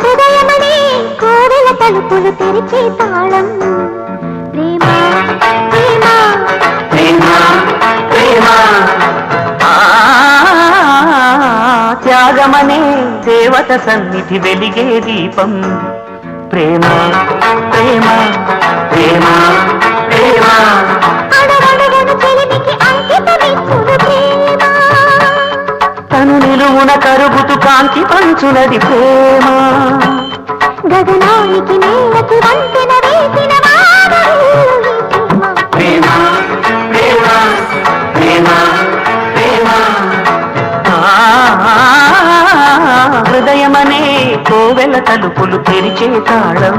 హృదయమనే కోవెల తలుపులు తెరిచే తాళం ప్రేమ ప్రేమ ప్రేమ ప్రేమ. త్యాగమనే దేవత సన్నిధి వెలిగే దీపం ప్రేమ ప్రేమ ప్రేమ ప్రేమ. అడగడగను చెలిమికి అంకితమిచ్చును ప్రేమ. తను నిలువున కరుగుతు కాంతి పంచునది ప్రేమ. గగనానికి నేలకి వంతెన వేసిన ప్రేమ ప్రేమ ప్రేమ ప్రేమ. హృదయమనే కోవెల తలుపులు తెరిచే తాళం